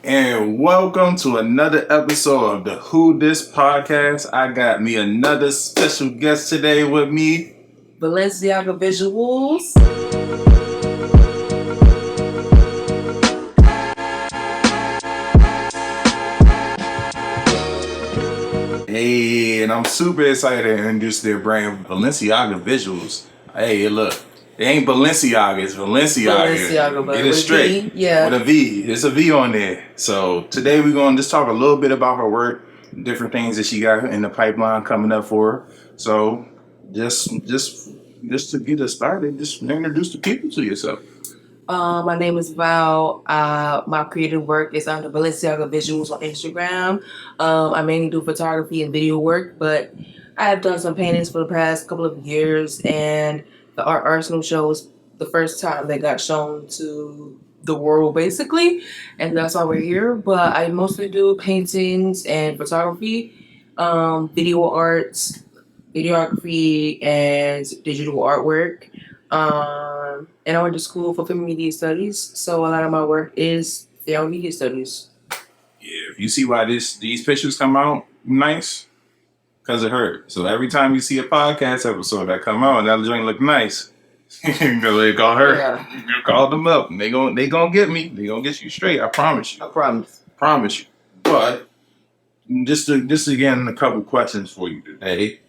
And welcome to another episode of the Who This Podcast. I got me another special guest today with me, Valenciaga Visuals. Hey, and I'm super excited to introduce their brand, Valenciaga Visuals. Hey, look, it ain't Balenciaga, it's Valenciaga. Valenciaga, but Get it with a straight. V, yeah. With a V. There's a V on there. So today we're going to just talk a little bit about her work, different things that she got in the pipeline coming up for her. So just to get us started, just introduce the people to yourself. My name is Val. My creative work is under Valenciaga Visuals on Instagram. I mainly do photography and video work, but I have done some paintings for the past couple of years, and the Art Arsenal show was the first time they got shown to the world, basically, and that's why we're here. But I mostly do paintings and photography, video arts, videography, and digital artwork. And I went to school for film media studies, so a lot of my work is film media studies. Yeah, you see why these pictures come out nice? Because of her. So every time you see a podcast episode that come out and that joint look nice, you call her. Yeah. You call them up. They gonna get me. They gonna get you straight. I promise you. I promise. Promise you. But just again a couple questions for you today.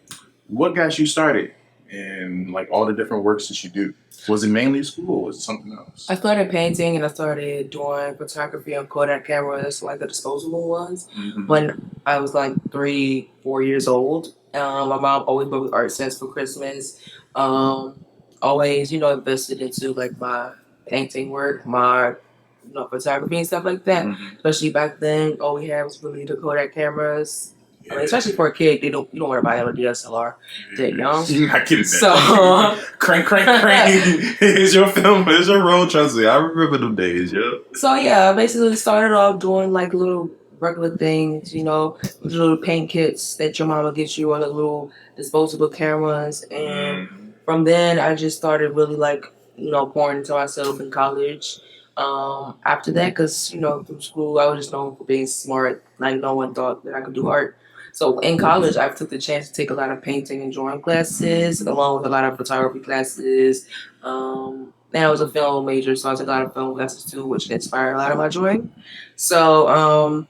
What got you started in like all the different works that you do? Was it mainly school or was it something else? I started painting and I started doing photography on Kodak cameras, like the disposable ones, when I was like 3-4 years old. My mom always bought me art sets for Christmas. Always, invested into like my painting work, my photography and stuff like that. Especially back then, all we had was really the Kodak cameras. I mean, especially for a kid, you don't want to buy a DSLR. They're young. You're not kidding. So crank. Here's your film. Here's your roll. Trust me, I remember them days. Yeah. So yeah, I basically started off doing like little regular things, little paint kits that your mama gets you, or the little disposable cameras, and from then I just started really like pouring into myself in college. After that, because through school I was just known for being smart. Like no one thought that I could do art. So in college, I took the chance to take a lot of painting and drawing classes, along with a lot of photography classes. And I was a film major, so I took a lot of film classes too, which inspired a lot of my drawing. So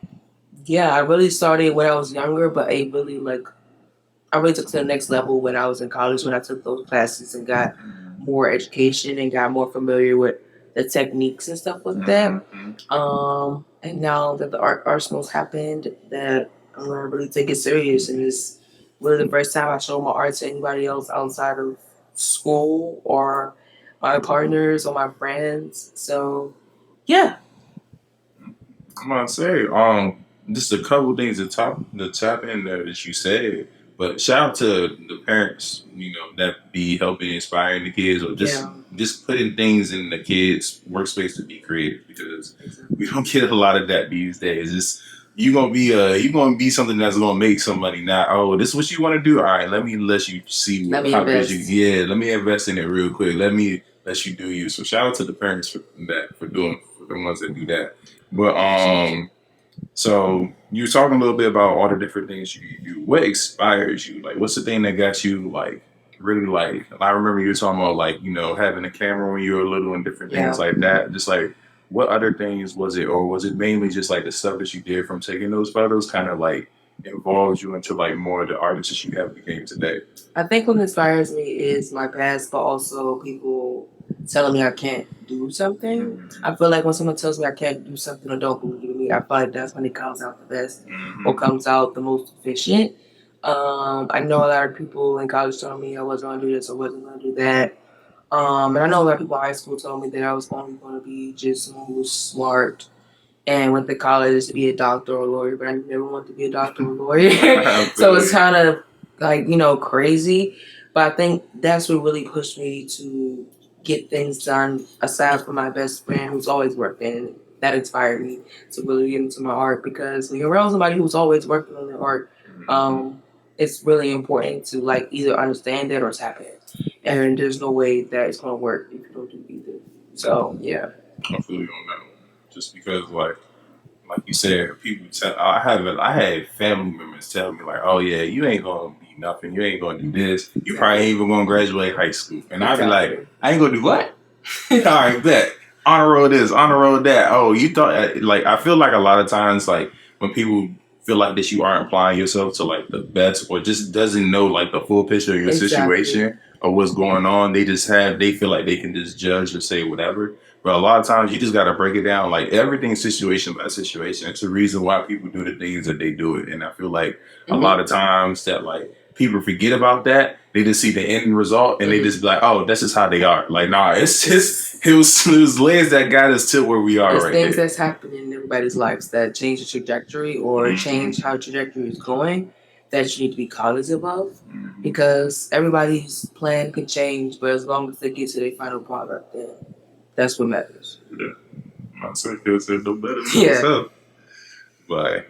yeah, I really started when I was younger, but I really took to the next level when I was in college, when I took those classes and got more education and got more familiar with the techniques and stuff like that. And now that the art arsenals happened, that I'm gonna really take it serious, and it's really the first time I show my art to anybody else outside of school or my partners or my friends. So, yeah. I'm gonna say, just a couple things to tap in there that you said. But shout out to the parents, that be helping inspiring the kids, or just putting things in the kids' workspace to be creative, because we don't get a lot of that these days. It's you gonna be something that's gonna make some money. Not, oh, this is what you want to do. All right, let me let you see Let me how invest. let me invest in it real quick. Let me let you do you. So shout out to the parents for the ones that do that. But so you were talking a little bit about all the different things you do. What inspires you? Like, what's the thing that got you like really like? I remember you were talking about like having a camera when you were little and different things like that. Just like, what other things was it, or was it mainly just like the stuff that you did from taking those photos, kind of like involved you into like more of the artists that you have became today? I think what inspires me is my past, but also people telling me I can't do something. I feel like when someone tells me I can't do something or don't believe me, I feel like that's when it comes out the best or comes out the most efficient. I know a lot of people in college told me I wasn't going to do this or wasn't going to do that. And I know a lot of people in high school told me that I was only going to be just someone who was smart and went to college to be a doctor or a lawyer, but I never wanted to be a doctor or a lawyer. So it's kind of like, crazy. But I think that's what really pushed me to get things done, aside from my best friend who's always working. That inspired me to really get into my art, because when you're around somebody who's always working on their art, it's really important to like either understand it or tap it. And there's no way that it's gonna work if you don't do either. So yeah. I feel you on that one. Just because like like you said, people tell I had family members tell me like, "Oh yeah, you ain't gonna be nothing. You ain't gonna do this. You probably ain't even gonna graduate high school." And I'd be like, "I ain't gonna do what? All right, bet. Honor roll this, honor roll that. Oh, you thought like I feel like a lot of times like when people feel like that you aren't applying yourself to like the best or just doesn't know like the full picture of your situation or what's going on. They feel like they can just judge or say whatever. But a lot of times you just got to break it down. Like everything's situation by situation. It's a reason why people do the things that they do it. And I feel like a lot of times that like people forget about that. They just see the end result and they just be like, oh, this is how they are. Like, nah, it's just, it was layers that got us to where we are It's right things there. that's happening in everybody's lives that change the trajectory or change how trajectory is going that you need to be cognizant of because everybody's plan can change, but as long as they get to their final product, then that's what matters. Yeah. My circle said no better than Yeah. myself. But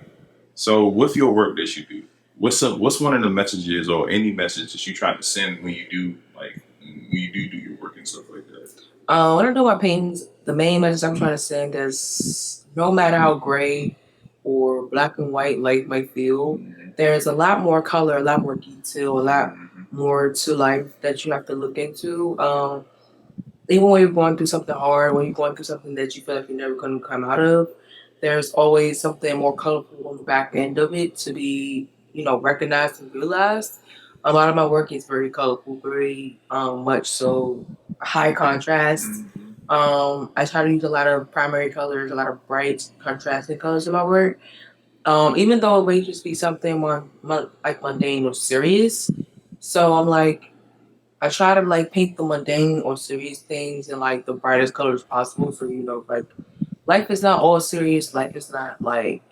so with your work that you do, what's one of the messages or any message that you try to send when you do do your work and stuff like that? When I do my paintings, the main message I'm trying to send is no matter how gray or black and white life might feel, there's a lot more color, a lot more detail, a lot more to life that you have to look into. Even when you're going through something hard, when you're going through something that you feel like you're never going to come out of, there's always something more colorful on the back end of it to be, recognized and realized. A lot of my work is very colorful, very much so high contrast. I try to use a lot of primary colors, a lot of bright contrasting colors in my work. Even though it may just be something more like mundane or serious. So I'm like, I try to like paint the mundane or serious things in like the brightest colors possible. So like life is not all serious. Life is not like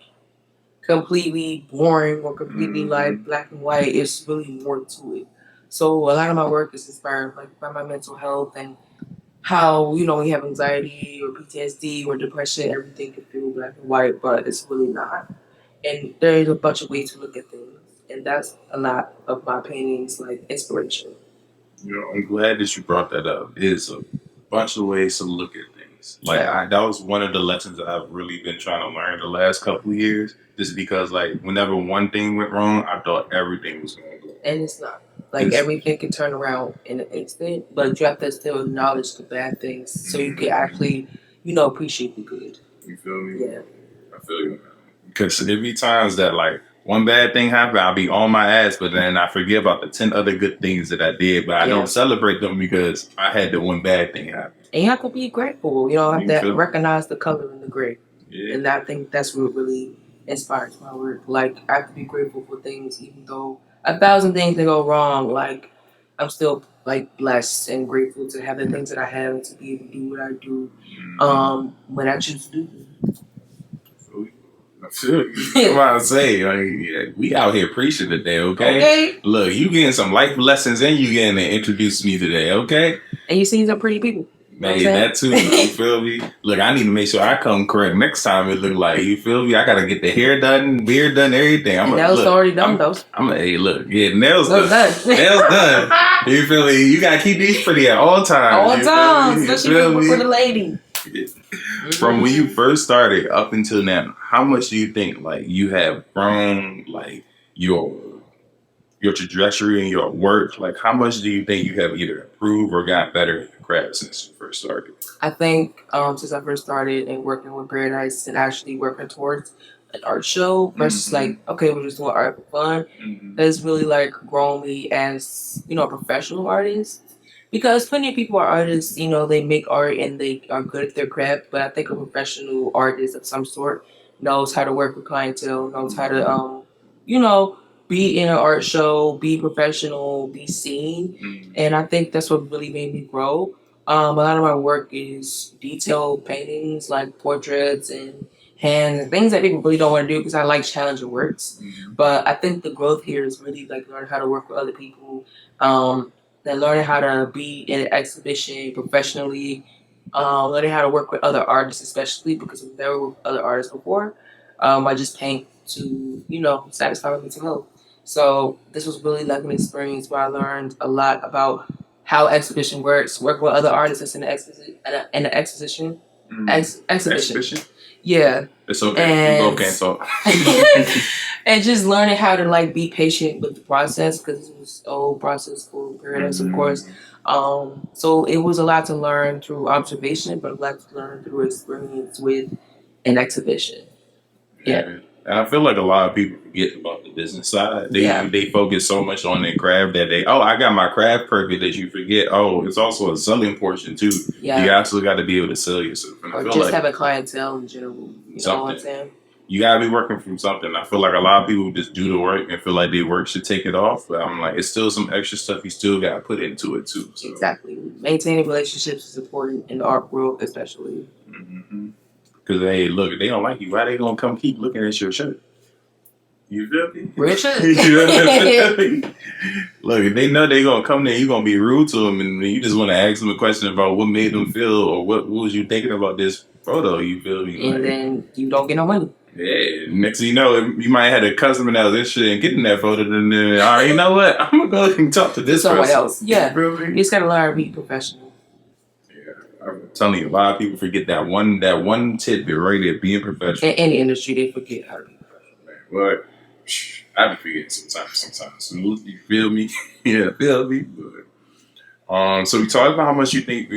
completely boring or completely like black and white. It's really more to it. So a lot of my work is inspired like by my mental health and how we have anxiety or PTSD or depression. Everything can feel black and white, but it's really not. And there's a bunch of ways to look at things, and that's a lot of my paintings like inspiration. I'm glad that you brought that up. It's a bunch of ways to look at things. Like that was one of the lessons that I've really been trying to learn the last couple of years. Just because like whenever one thing went wrong, I thought everything was going to go. And it's not. Like everything can turn around in an instant, but you have to still acknowledge the bad things so you can actually, appreciate the good. You feel me? Yeah. I feel you. Because there be times that like one bad thing happened, I'll be on my ass, but then I forget about the 10 other good things that I did, but I don't celebrate them because I had the one bad thing happen. And you have to be grateful. You have to recognize the color in the gray. Yeah. And I think that's what really inspires my work. Like, I have to be grateful for things, even though 1,000 things can go wrong. Like, I'm still like blessed and grateful to have the things that I have and to be able to do what I do when I choose to do. I feel you. Come on, say like, we out here preaching today, okay? Look, you getting some life lessons and you getting to introduce me today, okay? And you seen some pretty people. Man, that too. You feel me? Look, I need to make sure I come correct next time. It look like, you feel me? I gotta get the hair done, beard done, everything. Nails already done, though. Hey, look, yeah, nails done. Nails done. You feel me? You gotta keep these pretty at all times. All times, especially for the lady. From when you first started up until now, how much do you think like you have grown, like your trajectory and your work? Like, how much do you think you have either improved or got better at the craft since you first started? I think since I first started and working with Paradise and actually working towards an art show versus like, okay, we're just doing art for fun, has really like grown me as, a professional artist. Because plenty of people are artists, they make art and they are good at their craft, but I think a professional artist of some sort knows how to work with clientele, knows how to, be in an art show, be professional, be seen. And I think that's what really made me grow. A lot of my work is detailed paintings, like portraits and hands, and things that people really don't want to do because I like challenging works. But I think the growth here is really like learning how to work with other people, then learning how to be in an exhibition professionally, learning how to work with other artists, especially because I've never worked with other artists before. I just paint to, satisfy my mental health. So this was really like an experience where I learned a lot about how exhibition works, work with other artists in an exposition, exhibition. Yeah. It's okay. You both can't talk. And just learning how to like be patient with the process because it was a whole process for Paradise, of course. So it was a lot to learn through observation, but a lot to learn through experience with an exhibition. Yeah. And I feel like a lot of people forget about the business side. They focus so much on their craft that I got my craft perfect that you forget, it's also a selling portion too. Yeah. You actually got to be able to sell yourself. And or just have a clientele in general. You know what I'm saying? You got to be working from something. I feel like a lot of people just do the work and feel like their work should take it off. But I'm like, it's still some extra stuff you still got to put into it too. So. Exactly. Maintaining relationships is important in the art world, especially. Because look, if they don't like you, why they gonna come keep looking at your shirt? You feel me? Richard? Look, if they know they gonna come there, you gonna be rude to them, and you just want to ask them a question about what made them feel or what was you thinking about this photo. You feel me? And then you don't get no money. Yeah. Next thing you know, you might have a customer that was interested in getting that photo, and then, all right, you know what? I'm gonna go and talk to this someone person. Else. Yeah. You just gotta learn to be professional. I'm telling you, a lot of people forget that one tidbit right there, being professional. In any industry, they forget how to be professional. But I forget sometimes. You feel me? Yeah, feel me. But, so we talked about how much you think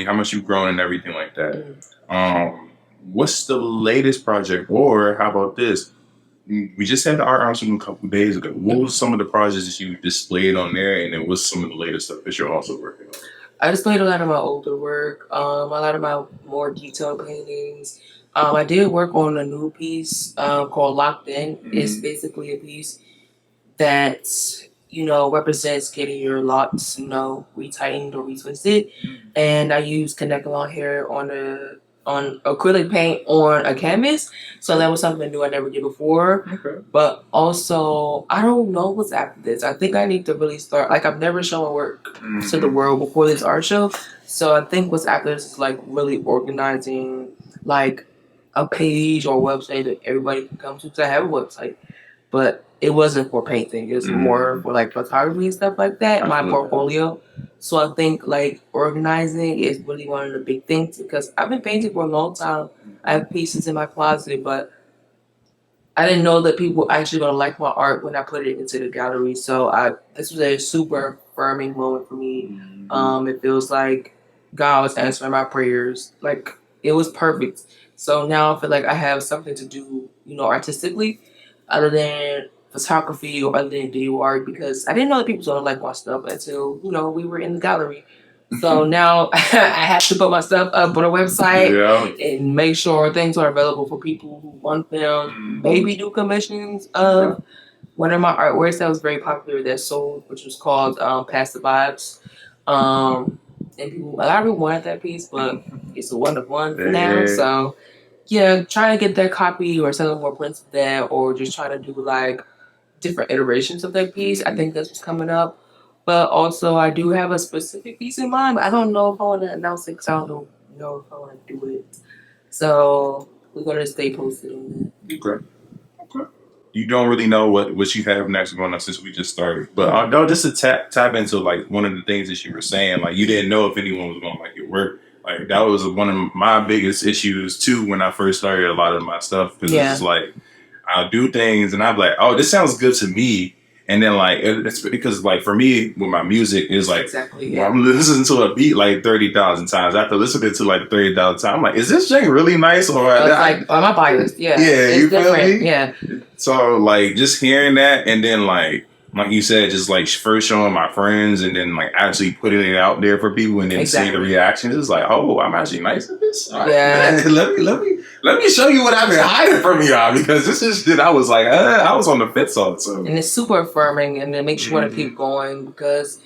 how much you've grown and everything like that. What's the latest project? Or how about this? We just had the art auction a couple days ago. What was some of the projects that you displayed on there, and then what's some of the latest stuff that you're also working on? I displayed a lot of my older work, a lot of my more detailed paintings. I did work on a new piece called Locked In. It's basically a piece that, represents getting your locks, retightened or retwisted. And I used Connect Along hair on acrylic paint on a canvas. So that was something new I never did before. Okay. But also, I don't know what's after this. I think I need to really start, I've never shown work to the world before this art show. So I think what's after this is really organizing a page or website that everybody can come to. Because I have a website, but it wasn't for painting. It was more for photography and stuff like that. My portfolio. So I think organizing is really one of the big things because I've been painting for a long time. I have pieces in my closet, but I didn't know that people were actually going to like my art when I put it into the gallery. So this was a super affirming moment for me. It feels like God was answering my prayers. It was perfect. So now I feel like I have something to do, artistically, other than photography or other than video art, because I didn't know that people don't like my stuff until, we were in the gallery. So now I have to put my stuff up on a website and make sure things are available for people who want them. Maybe do commissions of one of my artworks that was very popular that sold, which was called Pass the Vibes. And a lot of people wanted that piece, but it's a one of one now. So yeah, trying to get that copy or selling more prints of that, or just trying to do different iterations of that piece. I think that's what's coming up. But also, I do have a specific piece in mind, but I don't know if I want to announce it because I don't know if I want to do it. So we're going to stay posted on that. Okay. You don't really know what you have next going on since we just started. But just to tap into one of the things that you were saying, you didn't know if anyone was going to like your work. That was one of my biggest issues too when I first started a lot of my stuff, because it's I'll do things and I'm like, oh, this sounds good to me. And then it's because for me with my music is I'm listening to a beat 30,000 times. After listening to 30,000 times, I'm like, is this thing really nice? Or am I biased? Yeah. Yeah, it's you different. feel me? Yeah. So just hearing that and then like you said, just first showing my friends and then actually putting it out there for people and then seeing the reactions. It's oh, I'm actually nice at this. All right, let me show you what I've been hiding from y'all, because this is shit I was I was on the fence on. So. And it's super affirming and it makes you want to keep going because,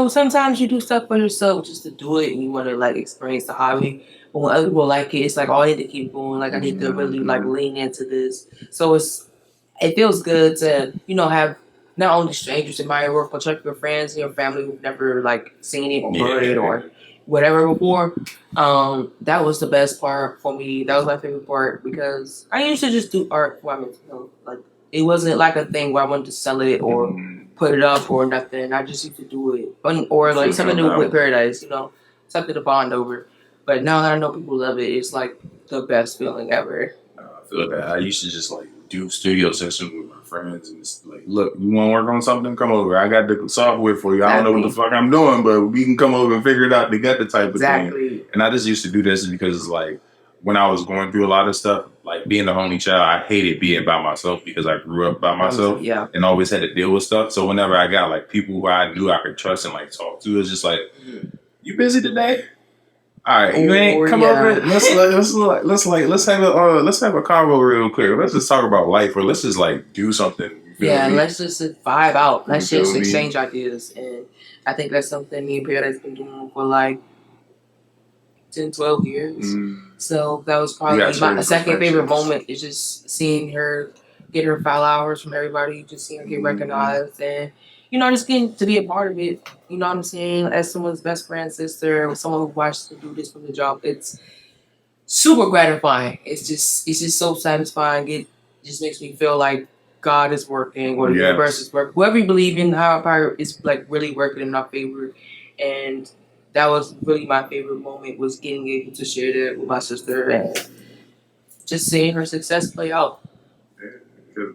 sometimes you do stuff for yourself just to do it and you want to experience the hobby. But when other people like it, it's oh, I need to keep going. I need to really lean into this. So it feels good to, have not only strangers admire your work, but your friends and your family who've never seen it or heard it or whatever before. That was the best part for me. That was my favorite part because I used to just do art for my mental health. It wasn't a thing where I wanted to sell it or put it up or nothing. I just used to do it or something to do with Paradise, something to bond over. But now that I know people love it, it's like the best feeling ever. I feel that. I used to just like do studio sessions with my friends and it's like, look, you want to work on something? Come over. I got the software for you. I don't know what the fuck I'm doing, but we can come over and figure it out together type of thing. And I just used to do this because like when I was going through a lot of stuff, like being the only child, I hated being by myself because I grew up by myself and always had to deal with stuff. So whenever I got like people who I knew I could trust and like talk to, it's just like, you busy today? All right, you ain't come over. Let's have a convo real quick. Let's just talk about life, or let's just like do something. Let's just vibe out. Let's just exchange ideas, and I think that's something me and Pierre has been doing for like 10, 12 years. So that was probably my second favorite moment. Is just seeing her get her flowers from everybody, just seeing her get recognized, and just getting to be a part of it. You know what I'm saying? As someone's best friend, sister, or someone who watched to do this from the job, it's super gratifying. It's just so satisfying. It just makes me feel like God is working, or the universe is working. Whoever you believe in, however, is like really working in our favor. And that was really my favorite moment, was getting able to share that with my sister and just seeing her success play out.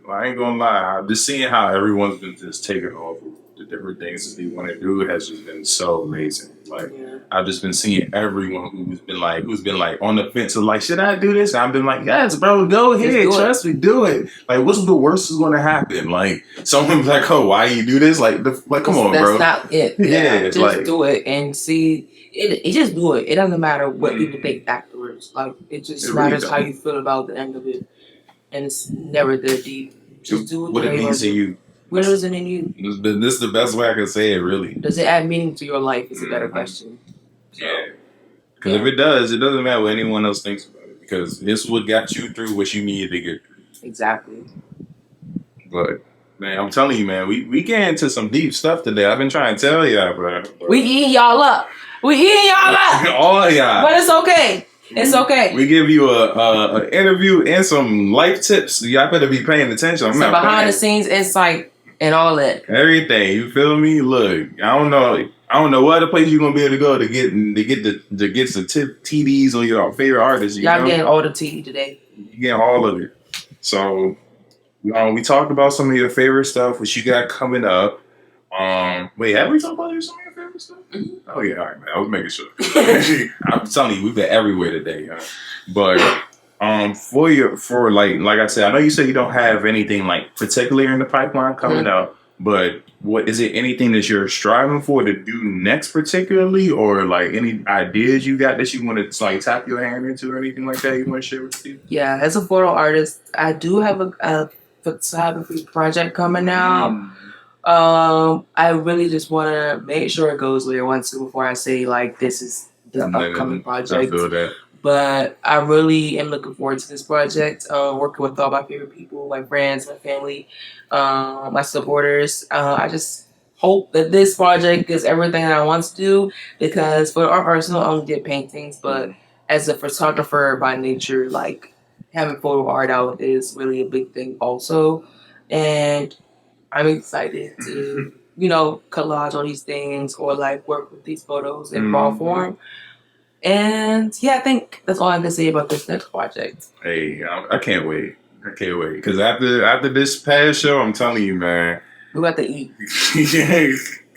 I ain't gonna lie, just seeing how everyone's been just taking off the different things that they want to do has just been so amazing. Like I've just been seeing everyone who's been like on the fence of like, should I do this? And I've been like, yes, bro, go ahead, trust me, do it. Like, what's the worst is going to happen? Like, someone's like, oh, why you do this? Like, come on, bro. That's not it. Just like, do it and see. It just do it. It doesn't matter what people think afterwards. Like, it just matters really how you feel about the end of it. And it's never that deep. Just do what it means to you. What is it in you? This is the best way I can say it, really. Does it add meaning to your life? Is a better question. Yeah. Because if it does, it doesn't matter what anyone else thinks about it. Because this what got you through what you needed to get through. Exactly. But, man, I'm telling you, man, we get into some deep stuff today. I've been trying to tell y'all, bro. We eating y'all up. All of y'all. But it's okay. It's okay. We give you an interview and some life tips. Y'all better be paying attention. Some behind the scenes insight and all that. Everything. You feel me? Look, I don't know what other place you're gonna be able to go to get some TDs on your favorite artists. Y'all getting all the TD today. You getting all of it. So we talked about some of your favorite stuff, which you got coming up. Wait, have we talked about some of your favorite stuff? Mm-hmm. Oh yeah, all right, man. I was making sure. I'm telling you, we've been everywhere today, but for like I said, I know you said you don't have anything like particular in the pipeline coming out, but what is it? Anything that you're striving for to do next, particularly, or like any ideas you got that you want to like tap your hand into, or anything like that you want to share with people? Yeah, as a photo artist, I do have a photography project coming out. I really just want to make sure it goes where it wants to before I say like this is the upcoming project. I feel that. But I really am looking forward to this project. Working with all my favorite people, my friends, my family, my supporters. I just hope that this project is everything that I want to do, because for art artists, I only did paintings, but as a photographer by nature, like having photo art out is really a big thing also. And I'm excited to, collage all these things or like work with these photos in raw form. And yeah, I think that's all I can say about this next project. Hey, I can't wait. Because after this past show, I'm telling you, man. We're about to eat.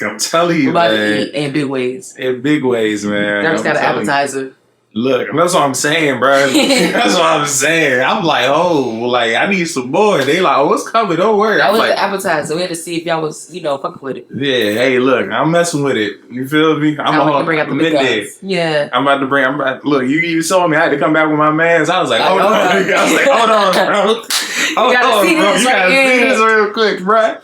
I'm telling you, we're about to eat in big ways. In big ways, man. Never got an appetizer. Look, that's what I'm saying, bro. That's what I'm saying. I'm like, like I need some more. They like, what's coming? Don't worry. That was the appetizer. We had to see if y'all was, fucking with it. Yeah. Hey, look, I'm messing with it. You feel me? I'm about to bring out the big guns. Yeah. I'm about to bring. Look, you saw me. I had to come back with my mans. I was like, hold on. I was like, hold on, bro. You gotta see this real quick, bro.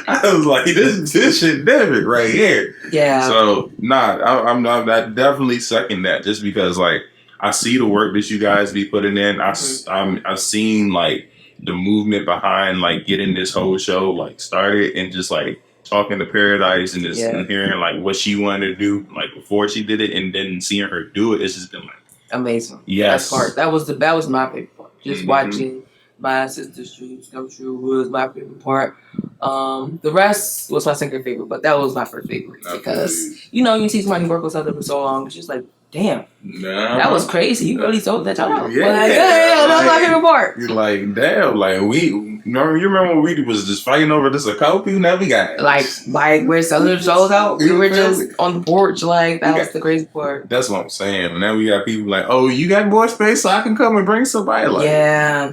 I was like, this shit different right here. Yeah. So I definitely second that, just because like I see the work that you guys be putting in. I've seen like the movement behind like getting this whole show like started, and just like talking to Paradise and just hearing like what she wanted to do like before she did it, and then seeing her do it. It's just been like amazing. Yes. That was my favorite part. Just watching my sister's dreams come true was my favorite part. The rest was my second favorite, but that was my first favorite because you see somebody work with something for so long. It's just like damn, Nah. that was crazy. You really sold that y'all out. Yeah. Like, that's my favorite part. You're like, damn, like you remember when we was just fighting over this a couple people? Now we got Like we're selling shows out. We were just on the porch. Like that was the crazy part. That's what I'm saying. Now we got people like, oh, you got more space, so I can come and bring somebody. Like, yeah,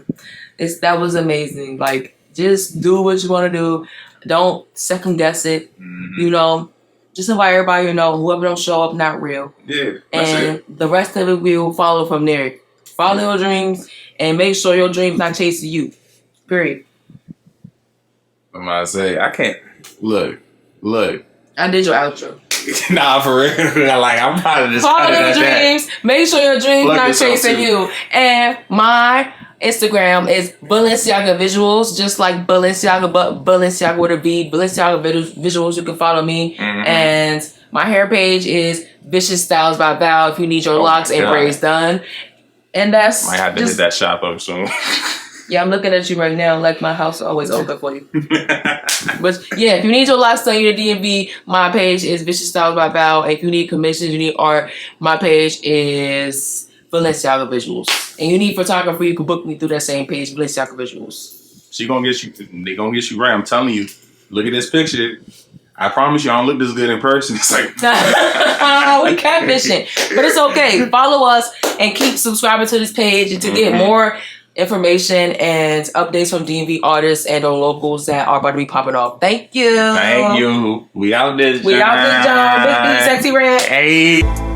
that was amazing. Like, just do what you want to do. Don't second guess it. mm-hmm. You know, just invite everybody. You know, whoever don't show up, not real. Yeah, and the rest of it we will follow from there. Follow your dreams and make sure your dreams not chasing you. Period. I'm gonna say I can't look. I did your outro. Nah, for real. Like I'm proud of this. Follow your dreams. Make sure your dreams Plug not yourself chasing too. you. And my Instagram is Valenciaga Visuals, just like Balenciaga, but Balenciaga with a V. Balenciaga Visuals. You can follow me. Mm-hmm. And my hair page is Vicious Styles by Val. If you need your locks and braids done. And that's might have to hit that shop up soon. Yeah, I'm looking at you right now like my house is always open for you. But yeah, if you need your locks done, your DMV, my page is Vicious Styles by Val. And if you need commissions, you need art, my page is Valenciaga Visuals. And you need photography, you can book me through that same page, Valenciaga Visuals. They gonna get you right. I'm telling you. Look at this picture. I promise you, I don't look this good in person. It's like we catfishing, but it's okay. Follow us and keep subscribing to this page to get more information and updates from DMV artists and or locals that are about to be popping off. Thank you. Thank you. We out this. We out this, John. Big B, Sexy Red. Hey.